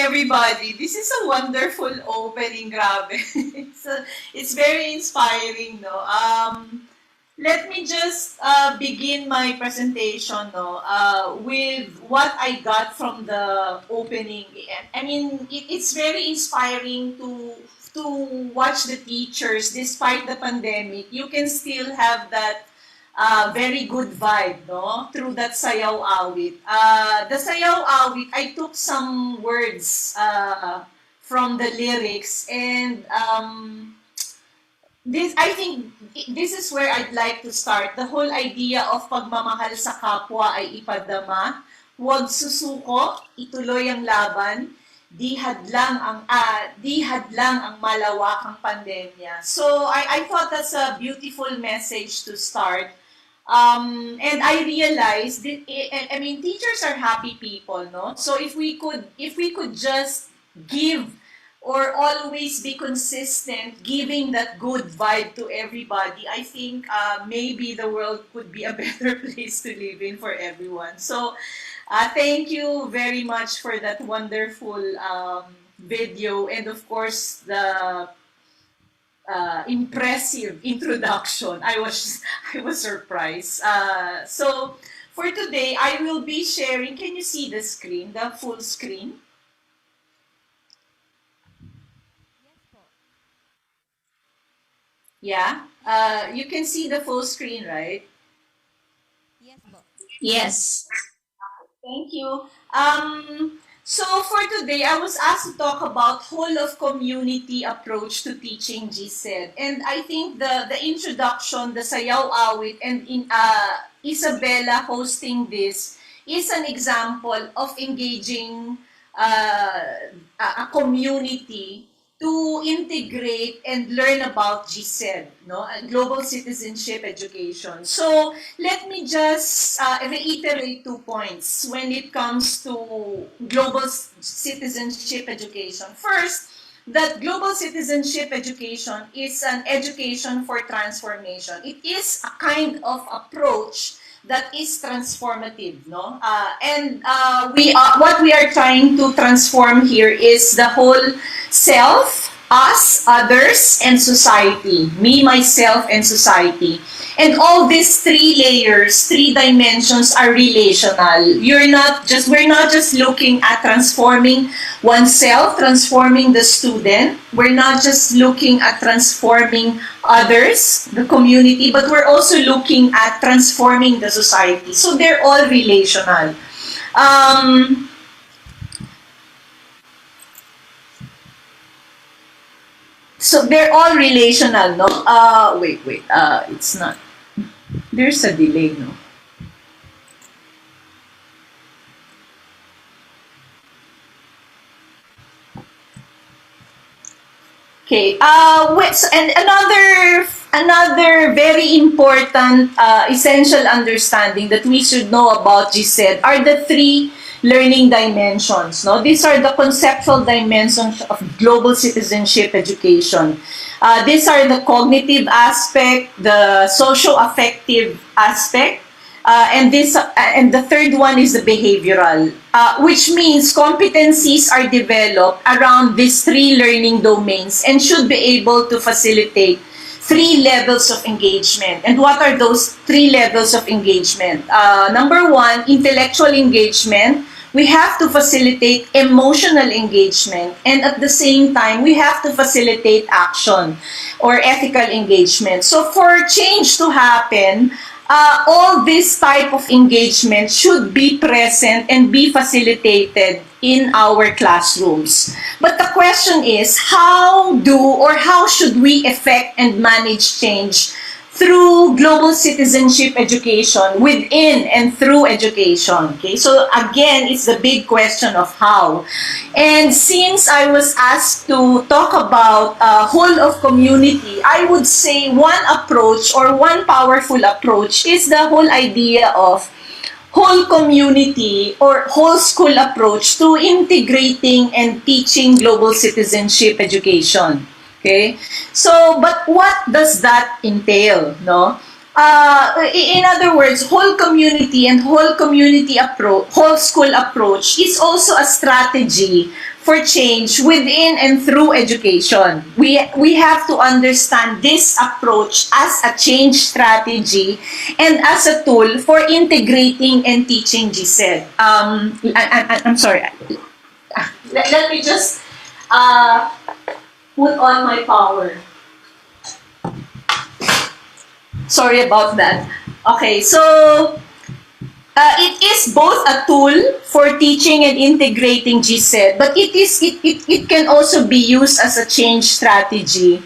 everybody. This is a wonderful opening, grabe. It's very inspiring, no? Let me just begin my presentation, no, with what I got from the opening. I mean, it's very inspiring to watch the teachers, despite the pandemic. You can still have that very good vibe, no? Through that sayaw awit. The sayaw awit, I took some words from the lyrics, and I think this is where I'd like to start. The whole idea of pagmamahal sa kapwa ay ipadama, huwag susuko, ituloy ang laban, di hadlang ang malawakang pandemya. So I thought that's a beautiful message to start. And I realized that, I mean, teachers are happy people, no? So if we could just give or always be consistent, giving that good vibe to everybody, I think maybe the world could be a better place to live in for everyone. So thank you very much for that wonderful video, and of course the impressive introduction. I was surprised. So for today, I will be sharing. Can you see the screen, the full screen? Yeah. You can see the full screen, right? Yes. Thank you. So for today, I was asked to talk about whole of community approach to teaching GCED. And I think the introduction, the sayaw awit, and Isabella hosting this is an example of engaging a community to integrate and learn about GCED, no, global citizenship education. So let me just reiterate 2 points when it comes to global citizenship education. First, that global citizenship education is an education for transformation. It is a kind of approach that is transformative, no? What we are trying to transform here is the whole self, us, others, and society. Me, myself, and society. And all these 3 layers, 3 dimensions are relational. We're not just looking at transforming oneself, transforming the student. We're not just looking at transforming others, the community, but we're also looking at transforming the society. So they're all relational. So they're all relational, no? Wait, it's not. There's a delay, no? Okay. And another very important essential understanding that we should know about GCED are the 3 learning dimensions. No, these are the conceptual dimensions of global citizenship education. These are the cognitive aspect, the socio-affective aspect, and the third one is the behavioral, which means competencies are developed around these 3 learning domains and should be able to facilitate 3 levels of engagement. And what are those 3 levels of engagement? Number 1, intellectual engagement. We have to facilitate emotional engagement, and at the same time, we have to facilitate action or ethical engagement. So for change to happen, all this type of engagement should be present and be facilitated in our classrooms. But the question is, how should we effect and manage change through global citizenship education, within and through education? Okay, so again, it's the big question of how. And since I was asked to talk about whole of community, I would say one approach or one powerful approach is the whole idea of whole community or whole school approach to integrating and teaching global citizenship education. Okay, so but what does that entail? No, In other words, whole community and whole community approach, whole school approach is also a strategy for change within and through education. We have to understand this approach as a change strategy and as a tool for integrating and teaching GCED. I'm sorry. Let me just put on my power. Sorry about that. Okay, so it is both a tool for teaching and integrating GCED, but it can also be used as a change strategy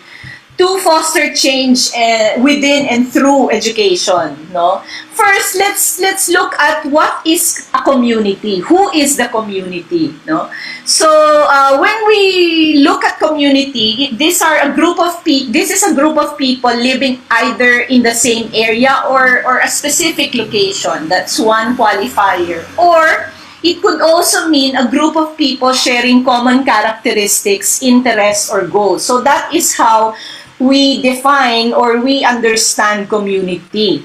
to foster change within and through education. No, first let's look at what is a community. Who is the community? No, so when we look at community, this is a group of people living either in the same area or a specific location. That's one qualifier. Or it could also mean a group of people sharing common characteristics, interests, or goals. So that is how we define or we understand community.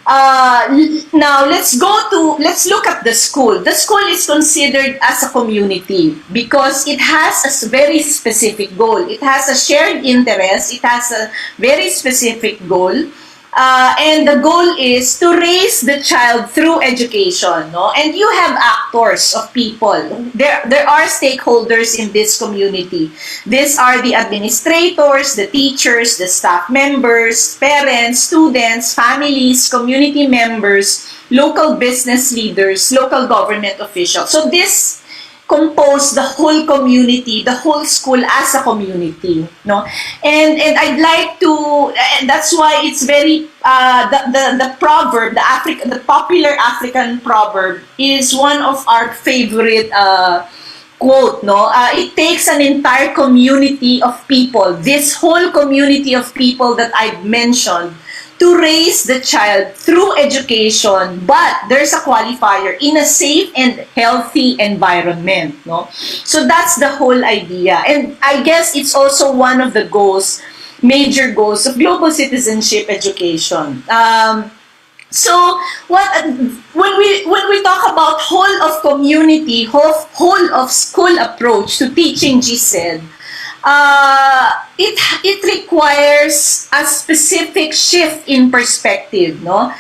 Now let's look at the school. The school is considered as a community because it has a very specific goal. It has a shared interest. It has a very specific goal. And the goal is to raise the child through education, no? And you have actors of people. There are stakeholders in this community. These are the administrators, the teachers, the staff members, parents, students, families, community members, local business leaders, local government officials. So this compose the whole community, the whole school as a community, no? And I'd like to, and that's why it's very the proverb, the popular African proverb is one of our favorite quote, no? It takes an entire community of people, this whole community of people that I've mentioned, to raise the child through education, but there's a qualifier, in a safe and healthy environment, no? So that's the whole idea. And I guess it's also one of the goals, major goals of global citizenship education. So when we talk about whole of community, whole of school approach to teaching GCED, it requires a specific shift in perspective, no?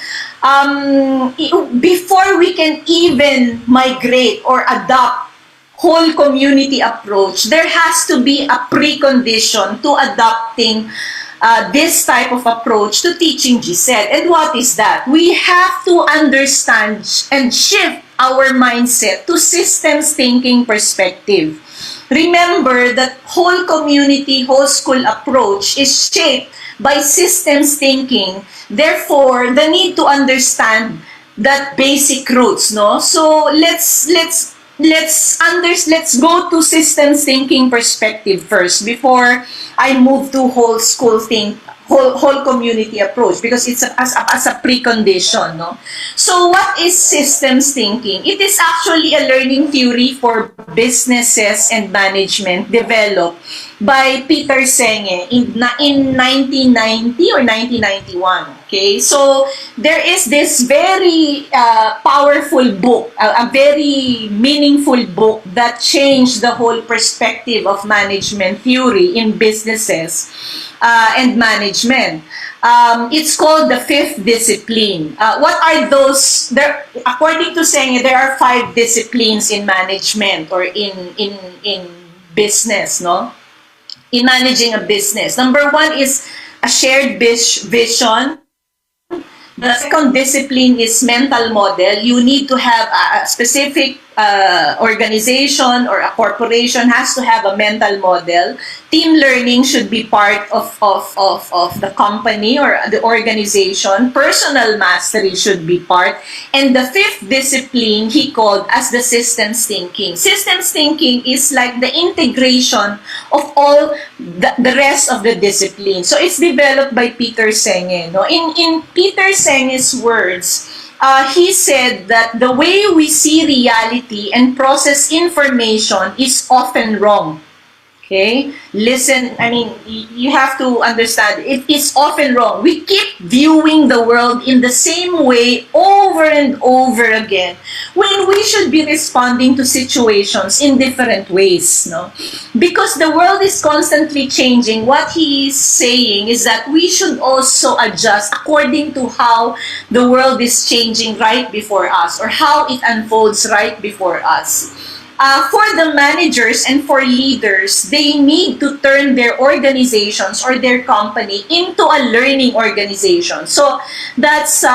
Before we can even migrate or adopt whole community approach, there has to be a precondition to adopting this type of approach to teaching GCED. And what is that? We have to understand and shift our mindset to systems thinking perspective. Remember that whole community, whole school approach is shaped by systems thinking. Therefore, the need to understand that basic roots, no? So let's go to systems thinking perspective first before I move to whole school whole community approach, because it's as a precondition, no? So what is systems thinking? It is actually a learning theory for businesses and management developed by Peter Senge in 1990 or 1991. Okay, so there is this very powerful book, a very meaningful book that changed the whole perspective of management theory in businesses and management. It's called the fifth discipline. What are those? There, according to Senge, there are 5 disciplines in management or in business, no? In managing a business. Number 1 is a shared vision. The second discipline is mental model. You need to have a specific organization or a corporation has to have a mental model. Team learning should be part of the company or the organization. Personal mastery should be part. And the 5th discipline he called as the systems thinking. Systems thinking is like the integration of all the rest of the discipline. So it's developed by Peter Senge. No? In Peter Senge's words, he said that the way we see reality and process information is often wrong. Okay? Listen, I mean, you have to understand, it is often wrong. We keep viewing the world in the same way over and over again when we should be responding to situations in different ways, no? Because the world is constantly changing, what he is saying is that we should also adjust according to how the world is changing right before us or how it unfolds right before us. For the managers and for leaders, they need to turn their organizations or their company into a learning organization. So that's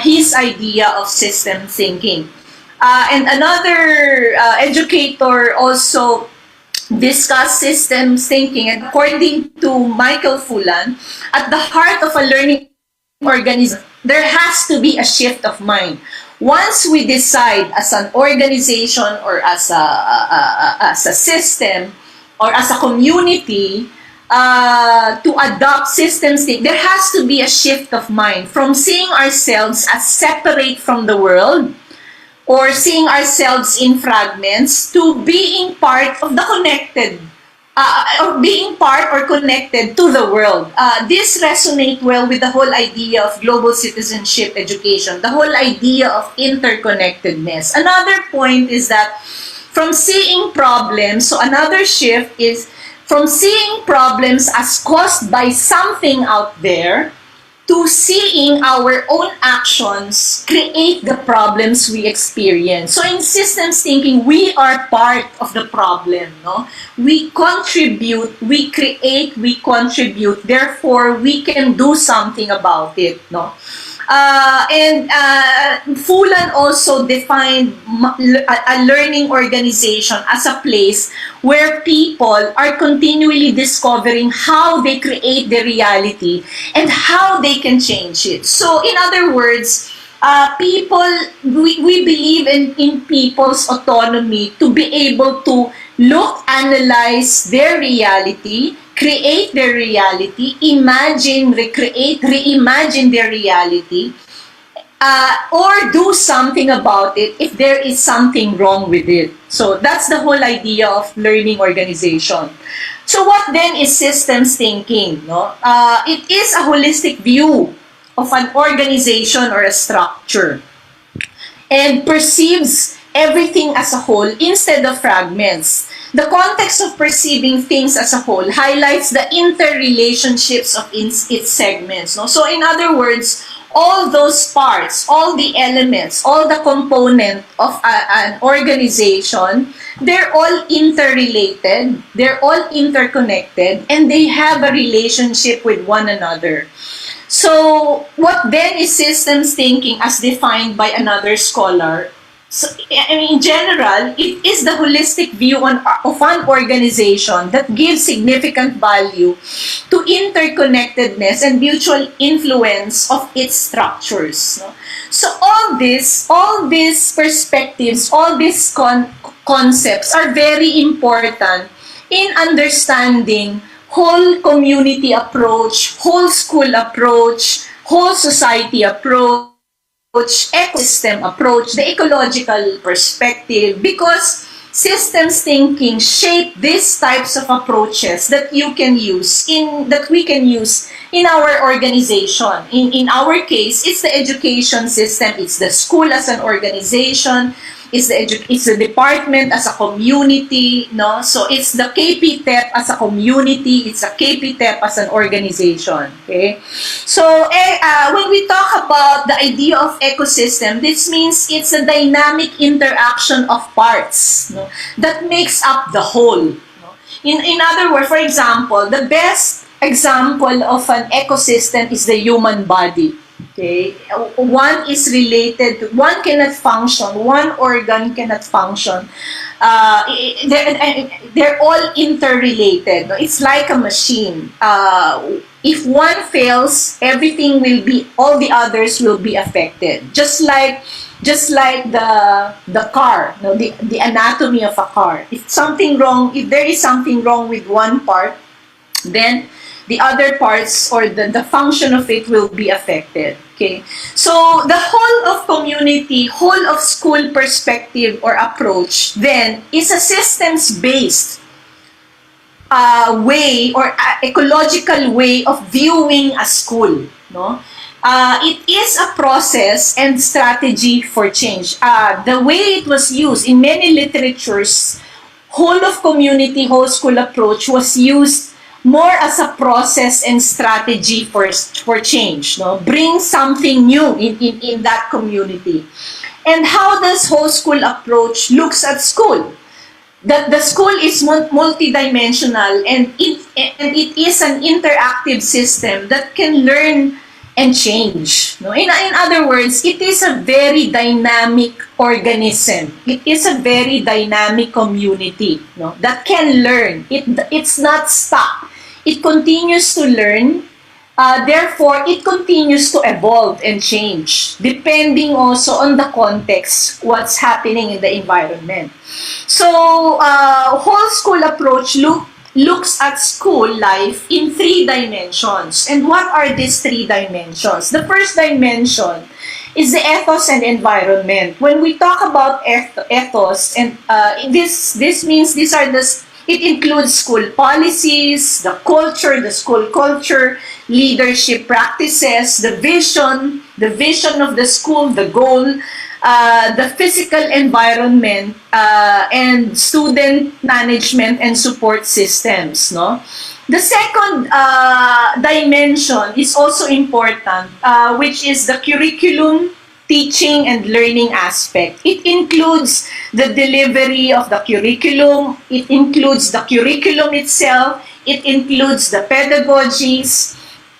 his idea of system thinking. And another educator also discussed systems thinking, and according to Michael Fulan, at the heart of a learning organization, there has to be a shift of mind. Once we decide as an organization or as a system or as a community to adopt systems, there has to be a shift of mind from seeing ourselves as separate from the world or seeing ourselves in fragments to being part of the connected or being part or connected to the world. This resonates well with the whole idea of global citizenship education, the whole idea of interconnectedness. Another point is that from seeing problems, so another shift is from seeing problems as caused by something out there to seeing our own actions create the problems we experience. So in systems thinking, we are part of the problem, no? We contribute, we create, we contribute, therefore we can do something about it, no? Fulan also defined a learning organization as a place where people are continually discovering how they create their reality and how they can change it. So, in other words, we believe in people's autonomy to be able to look, analyze their reality, create their reality, imagine, recreate, reimagine their reality, or do something about it if there is something wrong with it. So that's the whole idea of learning organization. So what then is systems thinking? No? It is a holistic view of an organization or a structure and perceives everything as a whole instead of fragments. The context of perceiving things as a whole highlights the interrelationships of its segments. No? So in other words, all those parts, all the elements, all the component of an organization, they're all interrelated, they're all interconnected, and they have a relationship with one another. So what then is systems thinking as defined by another scholar? So, I mean, in general, it is the holistic view of an organization that gives significant value to interconnectedness and mutual influence of its structures. No? So all these perspectives, all these concepts are very important in understanding whole community approach, whole school approach, whole society approach, ecosystem approach, the ecological perspective, because systems thinking shape these types of approaches that you can use that we can use in our organization. In our case, it's the education system, it's the school as an organization, it's the department as a community, no? So it's the KPTEP as a community, it's a KPTEP as an organization, okay? So when we talk about the idea of ecosystem, this means it's a dynamic interaction of parts, no, that makes up the whole. No? In other words, for example, the best example of an ecosystem is the human body. Okay, one is related to, one cannot function, one organ cannot function. They're all interrelated. It's like a machine. If one fails, everything will be, all the others will be affected. Just like the car, no, the anatomy of a car. If something wrong, if there is something wrong with one part, then the other parts or the function of it will be affected. Okay, so the whole of community, whole of school perspective or approach then is a systems-based way or ecological way of viewing a school, no? It is a process and strategy for change. The way it was used in many literatures, whole of community, whole school approach was used more as a process and strategy for change, no? Bring something new in that community. And how does whole school approach looks at school? The school is multidimensional, and it is an interactive system that can learn and change. No? In other words, it is a very dynamic organism. It is a very dynamic community, no? That can learn. It's not stuck. It continues to learn. Therefore, it continues to evolve and change, depending also on the context, what's happening in the environment. So, whole school approach looks at school life in 3 dimensions. And what are these 3 dimensions? The first dimension is the ethos and environment. When we talk about ethos, and this means it includes school policies, the culture, the school culture, leadership practices, the vision of the school, the goal, the physical environment, and student management and support systems, no? The second dimension is also important, which is the curriculum, teaching, and learning aspect. It includes the delivery of the curriculum, it includes the curriculum itself, it includes the pedagogies,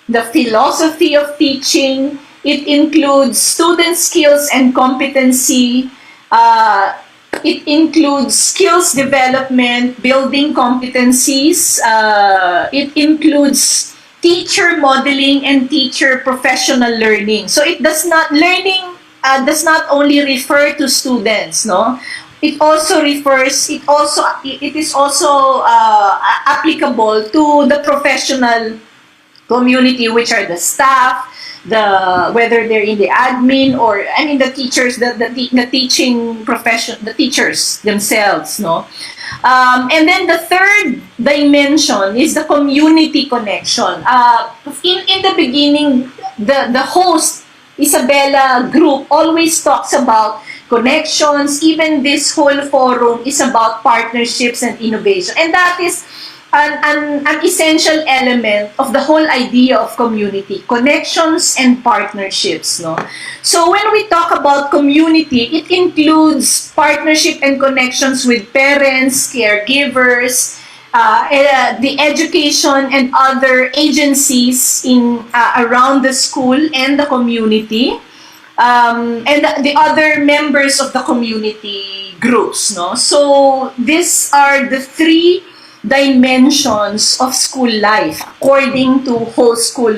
the philosophy of teaching, it includes student skills and competency, it includes skills development, building competencies, it includes teacher modeling and teacher professional learning. So it does not only refer to students, no? It is also applicable to the professional community, which are the staff, whether they're in the admin or the teachers, the teaching profession, the teachers themselves, no? And then the third dimension is the community connection. In the beginning, the host, Isabella Group, always talks about connections. Even this whole forum is about partnerships and innovation. And that is an essential element of the whole idea of community, connections and partnerships, no? So when we talk about community, it includes partnership and connections with parents, caregivers, the education and other agencies around the school and the community, and the other members of the community groups, no? So these are the 3 dimensions of school life according to whole school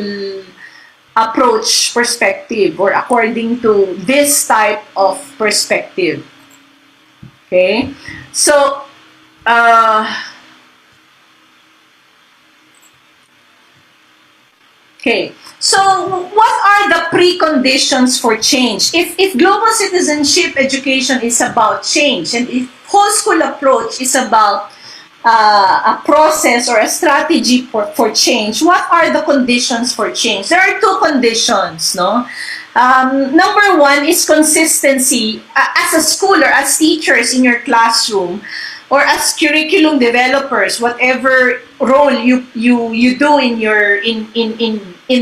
approach perspective, or according to this type of perspective. Okay, so what are the preconditions for change? If global citizenship education is about change, and if whole school approach is about a process or a strategy for change, what are the conditions for change? There are 2 conditions, no? Number 1 is consistency. As a school or as teachers in your classroom, or as curriculum developers, whatever role you do in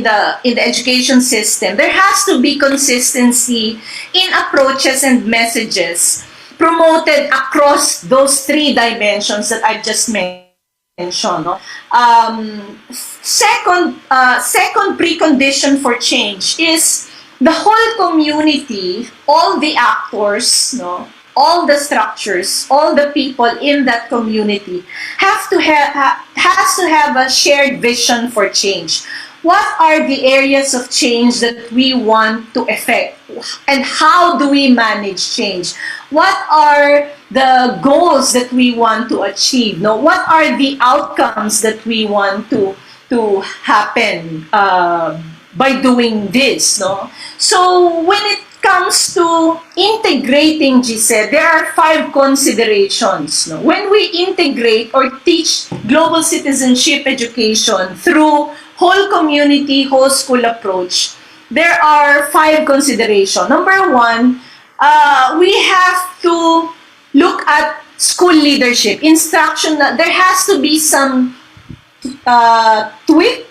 the education system, there has to be consistency in approaches and messages promoted across those 3 dimensions that I've just mentioned. No? Second precondition for change is the whole community, all the actors, no, all the structures, all the people in that community has to have a shared vision for change. What are the areas of change that we want to effect? And how do we manage change? What are the goals that we want to achieve? No? What are the outcomes that we want to happen by doing this? No? So when comes to integrating GCED, there are 5 considerations. No? When we integrate or teach global citizenship education through whole community, whole school approach, there are 5 considerations. Number 1, we have to look at school leadership, instruction. There has to be some tweak,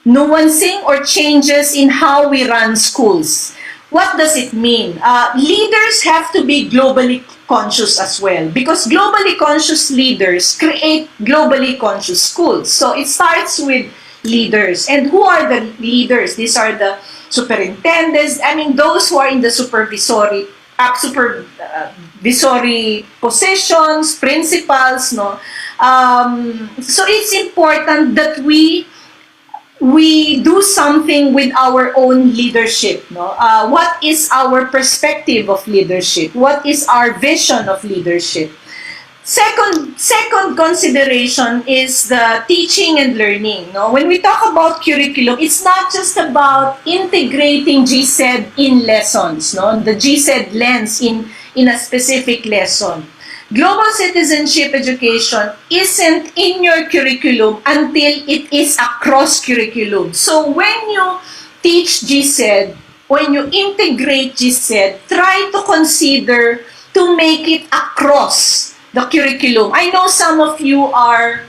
nuancing, or changes in how we run schools. What does it mean? Leaders have to be globally conscious as well, because globally conscious leaders create globally conscious schools. So it starts with leaders. And who are the leaders? These are the superintendents, those who are in the supervisory positions, principals, no? So it's important that we do something with our own leadership, no? What is our perspective of leadership? What is our vision of leadership? Second consideration is the teaching and learning. No? When we talk about curriculum, it's not just about integrating GCED in lessons, no? The GCED lens in a specific lesson. Global citizenship education isn't in your curriculum until it is across curriculum. So when you teach GCED, when you integrate GCED, try to consider to make it across the curriculum. I know some of you are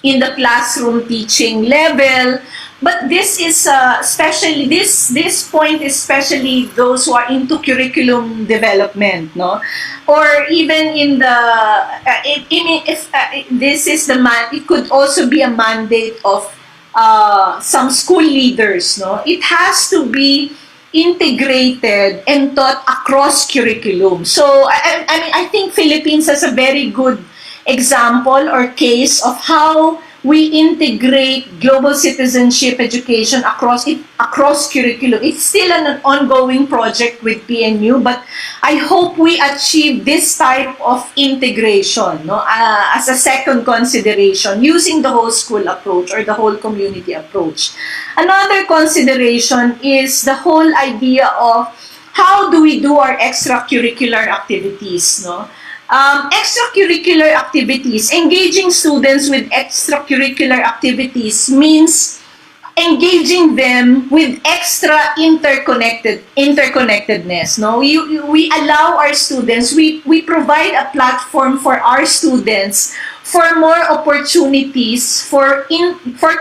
in the classroom teaching level, but this is especially this point, especially those who are into curriculum development, no, or even in the this is the it could also be a mandate of some school leaders, no. It has to be integrated and taught across curriculum. So I think Philippines has a very good example or case of how we integrate global citizenship education across curriculum. It's still an ongoing project with PNU, but I hope we achieve this type of integration, no, as a second consideration, using the whole school approach or the whole community approach. Another consideration is the whole idea of how do we do our extracurricular activities, no? Extracurricular activities, engaging students with extracurricular activities means engaging them with extra interconnectedness. No, we allow our students, we provide a platform for our students for more opportunities for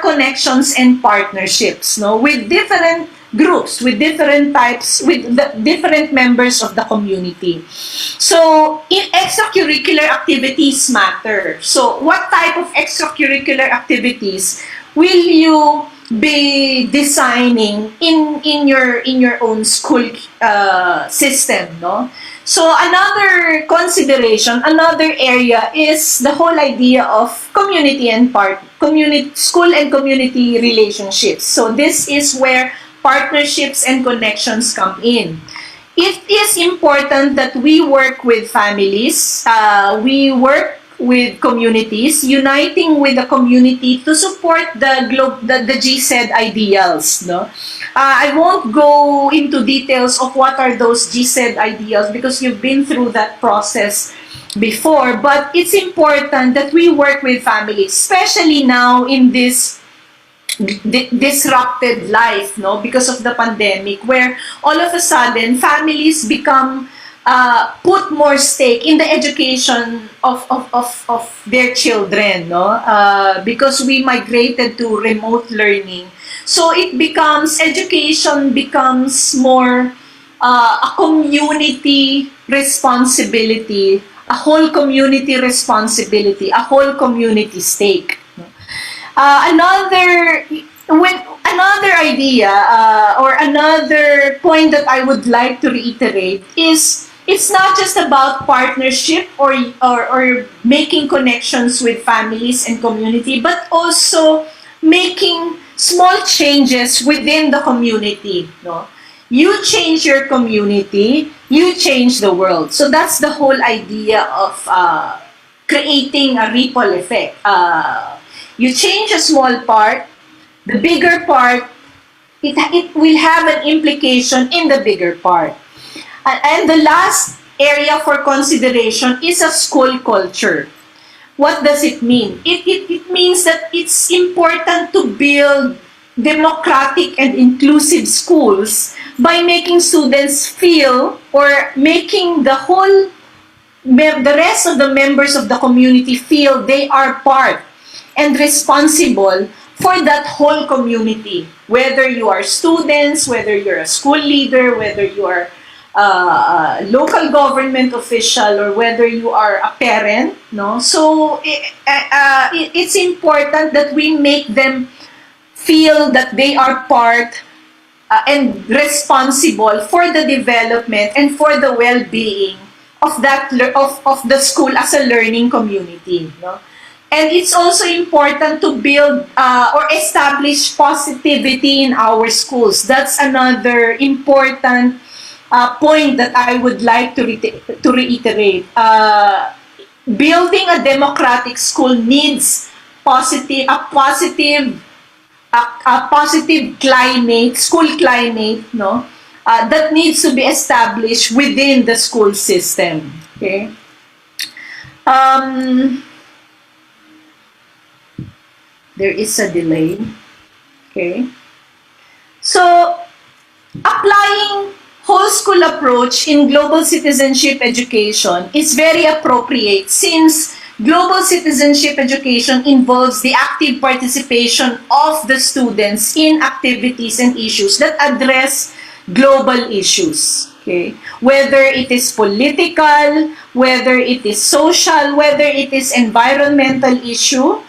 connections and partnerships, no, with different groups, with different types, with the different members of the community. So, extracurricular activities matter. So, what type of extracurricular activities will you be designing in your own school system, no? So, another consideration, another area is the whole idea of community and school and community relationships. So, this is where partnerships and connections come in. It is important that we work with families, we work with communities, uniting with the community to support the GCED ideals. No, I won't go into details of what are those GCED ideals because you've been through that process before. But it's important that we work with families, especially now in this disrupted life, no, because of the pandemic, where all of a sudden families become put more stake in the education of their children, no, because we migrated to remote learning. So it becomes, education becomes more a community responsibility, a whole community responsibility, a whole community stake. Another idea or another point that I would like to reiterate is it's not just about partnership or making connections with families and community, but also making small changes within the community. No? You change your community, you change the world. So that's the whole idea of creating a ripple effect. You change a small part, the bigger part, it will have an implication in the bigger part. And the last area for consideration is a school culture. What does it mean? It means that it's important to build democratic and inclusive schools by making students feel, or making the rest of the members of the community feel they are part and responsible for that whole community. Whether you are students, whether you're a school leader, whether you are a local government official, or whether you are a parent, no? So it's important that we make them feel that they are part and responsible for the development and for the well-being of of the school as a learning community, no? And it's also important to build or establish positivity in our schools. That's another important point that I would like to reiterate. Building a democratic school needs a positive climate, school climate, no? That needs to be established within the school system. Okay. There is a delay. Okay. So, applying whole school approach in global citizenship education is very appropriate, since global citizenship education involves the active participation of the students in activities and issues that address global issues. Okay? Whether it is political, whether it is social, whether it is environmental issue,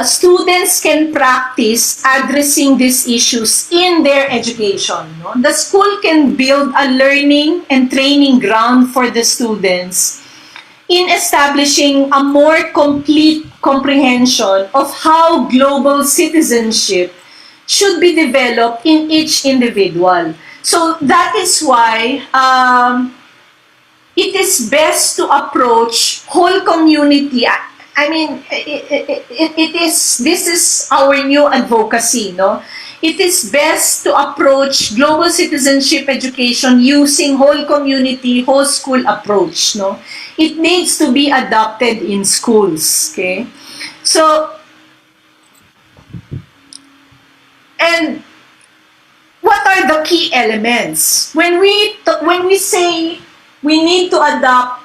students can practice addressing these issues in their education. No? The school can build a learning and training ground for the students in establishing a more complete comprehension of how global citizenship should be developed in each individual. So that is why it is best to approach whole community. I mean, this is our new advocacy, no? It is best to approach global citizenship education using whole community, whole school approach, no? It needs to be adopted in schools, okay? So, and what are the key elements? When we say we need to adopt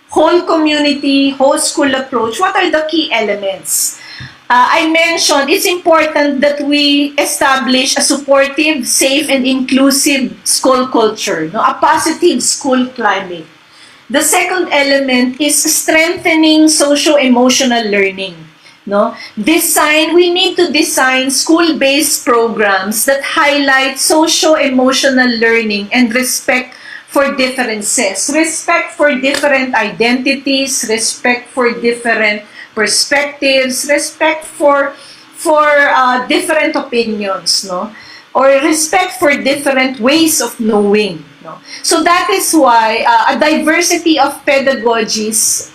whole community, whole school approach, what are the key elements? I mentioned it's important that we establish a supportive, safe, and inclusive school culture, no? A positive school climate. The second element is strengthening socio-emotional learning. No? We need to design school-based programs that highlight socio-emotional learning and respect for differences, respect for different identities, respect for different perspectives, respect for different opinions, no? Or respect for different ways of knowing, no? So that is why a diversity of pedagogies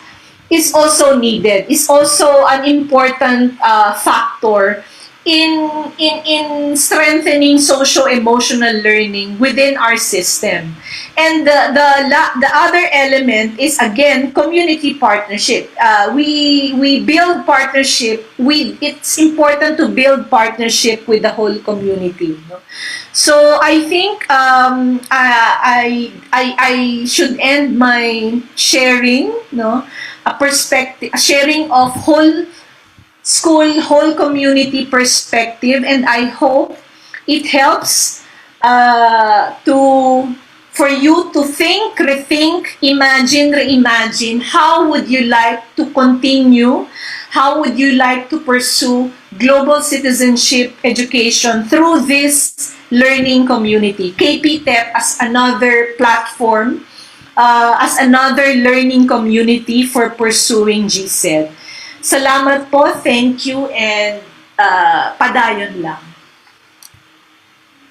is also needed, is also an important factor in strengthening socio-emotional learning within our system. And the other element is, again, community partnership. We build partnership. It's important to build partnership with the whole community. No? So I think I should end my sharing, no, a sharing of whole school, whole community perspective, and I hope it helps for you to think, rethink, imagine, reimagine. How would you like to continue? How would you like to pursue global citizenship education through this learning community? KPTEP as another platform, as another learning community for pursuing GCED. Salamat po, thank you, and padayon lang.